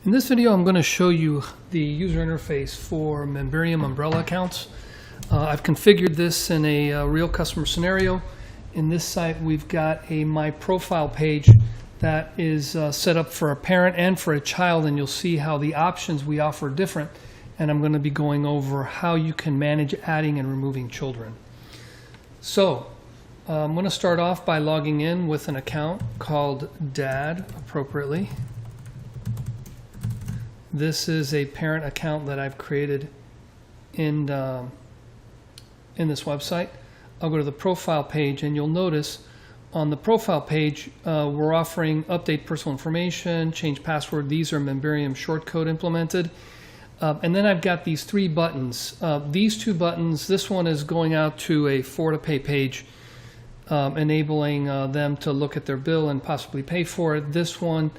In this video, I'm going to show you the user interface for Memberium umbrella accounts. I've configured this in a real customer scenario. In this site, we've got a My Profile page that is set up for a parent and for a child, and you'll see how the options we offer are different. And I'm going to be going over how you can manage adding and removing children. So I'm going to start off by logging in with an account called Dad, appropriately. This is a parent account that I've created in this website. I'll go to the profile page, and you'll notice on the profile page we're offering update personal information, change password. These are Memberium shortcode implemented. And then I've got these three buttons. These two buttons, this one is going out to a for-to-pay page, enabling them to look at their bill and possibly pay for it. This one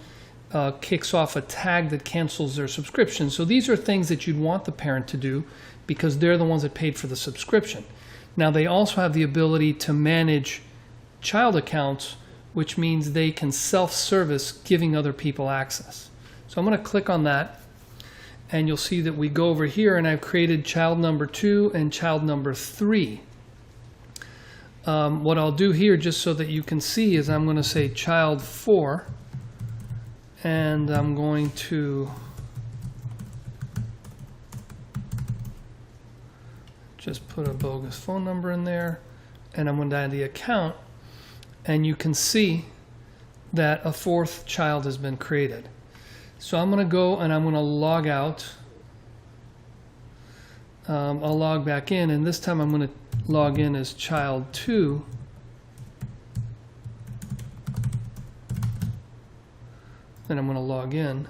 kicks off a tag that cancels their subscription. So these are things that you'd want the parent to do because they're the ones that paid for the subscription. Now they also have the ability to manage child accounts, which means they can self-service giving other people access. So I'm going to click on that, and you'll see that we go over here, and I've created child number 2 and child number 3. What I'll do here, just so that you can see, is I'm going to say child 4. And I'm going to just put a bogus phone number in there, and I'm going to add the account, and you can see that a 4th child has been created. So I'm going to go and I'm going to log out. I'll log back in, and this time I'm going to log in as child 2. Then I'm going to log in,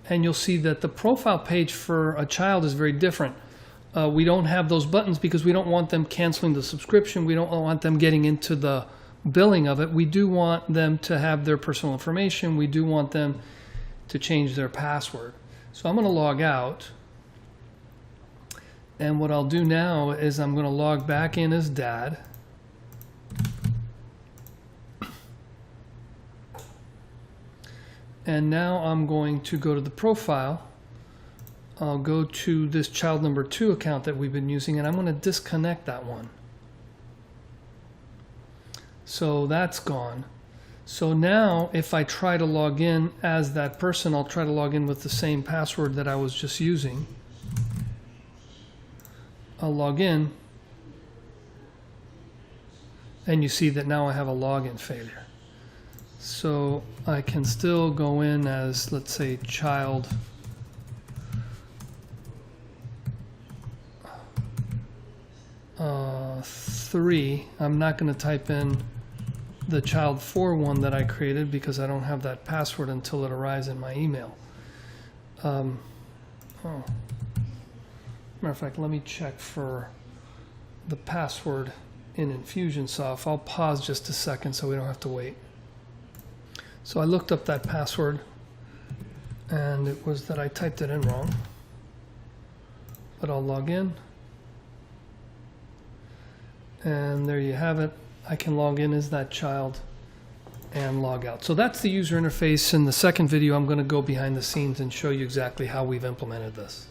and you'll see that the profile page for a child is very different. We don't have those buttons because we don't want them canceling the subscription. We don't want them getting into the billing of it. We do want them to have their personal information. We do want them to change their password. So I'm going to log out, and what I'll do now is I'm going to log back in as Dad. And now I'm going to go to the profile. I'll go to this child number 2 account that we've been using, and I'm going to disconnect that one. So that's gone. So now if I try to log in as that person, I'll try to log in with the same password that I was just using. I'll log in, and you see that now I have a login failure. So I can still go in as, let's say, child 3. I'm not going to type in the child 4 one that I created because I don't have that password until it arrives in my email. Matter of fact, let me check for the password in Infusionsoft. I'll pause just a second so we don't have to wait. So I looked up that password, and it was that I typed it in wrong. But I'll log in, and there you have it. I can log in as that child and log out. So that's the user interface. In the second video, I'm going to go behind the scenes and show you exactly how we've implemented this.